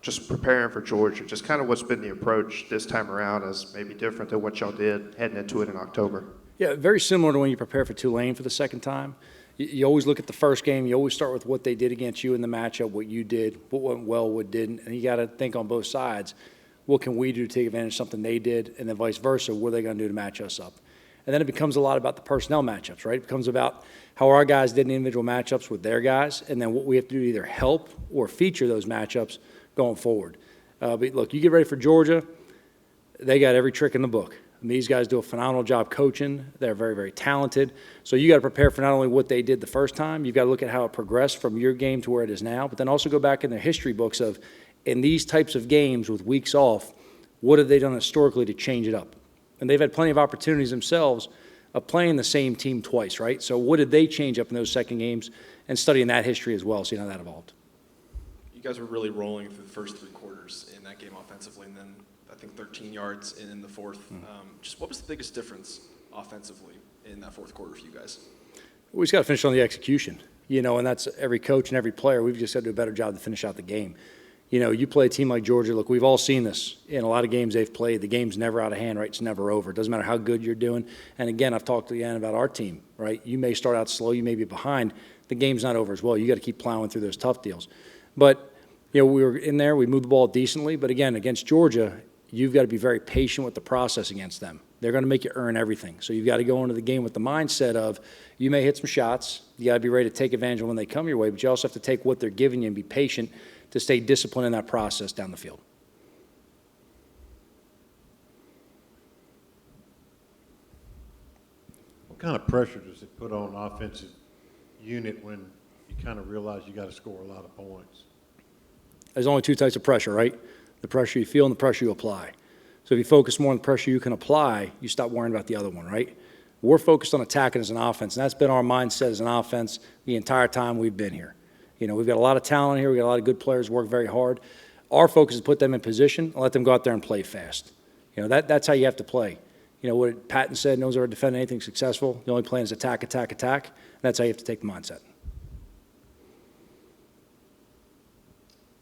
just preparing for Georgia, just kind of what's been the approach this time around as maybe different than what y'all did heading into it in October? Yeah, very similar to when you prepare for Tulane for the second time. You always look at the first game. You always start with what they did against you in the matchup, what you did, what went well, what didn't. And you got to think on both sides, what can we do to take advantage of something they did, and then vice versa, what are they going to do to match us up? And then it becomes a lot about the personnel matchups, right? It becomes about how our guys did in individual matchups with their guys, and then what we have to do to either help or feature those matchups going forward. But look, you get ready for Georgia, they got every trick in the book. And these guys do a phenomenal job coaching. They're very, very talented. So you got to prepare for not only what they did the first time, you've got to look at how it progressed from your game to where it is now, but then also go back in their history books of, in these types of games with weeks off, what have they done historically to change it up? And they've had plenty of opportunities themselves of playing the same team twice, right? So what did they change up in those second games, and studying that history as well, seeing how that evolved. You guys were really rolling through the first three quarters in that game offensively, and then I think 13 yards in the fourth. Just what was the biggest difference offensively in that fourth quarter for you guys? We just got to finish on the execution, and that's every coach and every player. We've just got to do a better job to finish out the game. You play a team like Georgia. Look, we've all seen this in a lot of games they've played. The game's never out of hand, right? It's never over. It doesn't matter how good you're doing. And again, I've talked again about our team, right? You may start out slow, you may be behind. The game's not over as well. You got to keep plowing through those tough deals. But we were in there. We moved the ball decently. But again, against Georgia, you've got to be very patient with the process against them. They're going to make you earn everything. So you've got to go into the game with the mindset of you may hit some shots. You got to be ready to take advantage of when they come your way. But you also have to take what they're giving you and be patient to stay disciplined in that process down the field. What kind of pressure does it put on an offensive unit when you kind of realize you got to score a lot of points? There's only two types of pressure, right? The pressure you feel and the pressure you apply. So if you focus more on the pressure you can apply, you stop worrying about the other one, right? We're focused on attacking as an offense, and that's been our mindset as an offense the entire time we've been here. We've got a lot of talent here. We've got a lot of good players, work very hard. Our focus is to put them in position and let them go out there and play fast. That's how you have to play. What Patton said, knows how to defend anything successful. The only plan is attack, attack, attack. And that's how you have to take the mindset.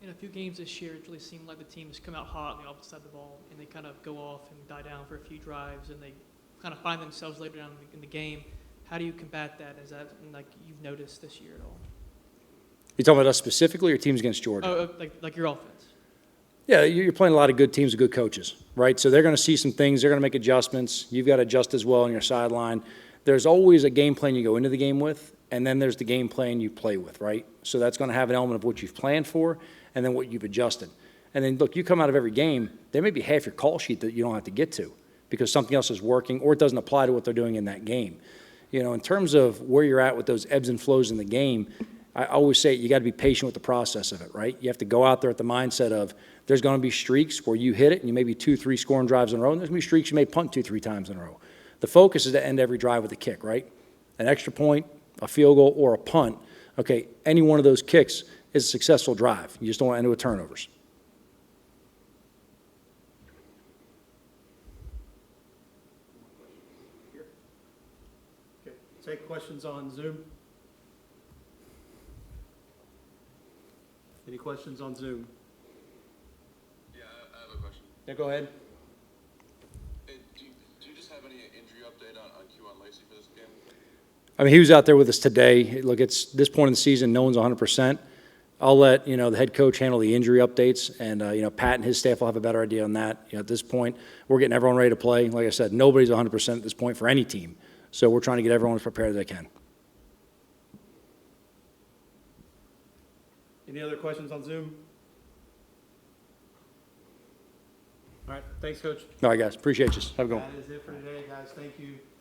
In a few games this year, it really seemed like the teams come out hot on the opposite side of the ball, and they kind of go off and die down for a few drives, and they kind of find themselves later down in the game. How do you combat that? Is that like you've noticed this year at all? You talking about us specifically or teams against Georgia? Oh, like your offense. Yeah, you're playing a lot of good teams with good coaches, right? So they're going to see some things. They're going to make adjustments. You've got to adjust as well on your sideline. There's always a game plan you go into the game with, and then there's the game plan you play with, right? So that's going to have an element of what you've planned for and then what you've adjusted. And then, look, you come out of every game, there may be half your call sheet that you don't have to get to because something else is working or it doesn't apply to what they're doing in that game. In terms of where you're at with those ebbs and flows in the game, I always say you got to be patient with the process of it, right? You have to go out there with the mindset of there's going to be streaks where you hit it and you may be 2-3 scoring drives in a row, and there's going to be streaks you may punt 2-3 times in a row. The focus is to end every drive with a kick, right? An extra point, a field goal, or a punt. Okay, any one of those kicks is a successful drive. You just don't want to end with turnovers. Okay, take questions on Zoom. Any questions on Zoom? Yeah, I have a question. Yeah, go ahead. Do you just have any injury update on Kewan Lacey for this game? I mean, he was out there with us today. Look, it's this point in the season, no one's 100%. I'll let, the head coach handle the injury updates, and, Pat and his staff will have a better idea on that. At this point, we're getting everyone ready to play. Like I said, nobody's 100% at this point for any team. So we're trying to get everyone as prepared as they can. Any other questions on Zoom? All right, thanks, Coach. All right, guys. Appreciate you. Have a good one. That is it for today, guys. Thank you.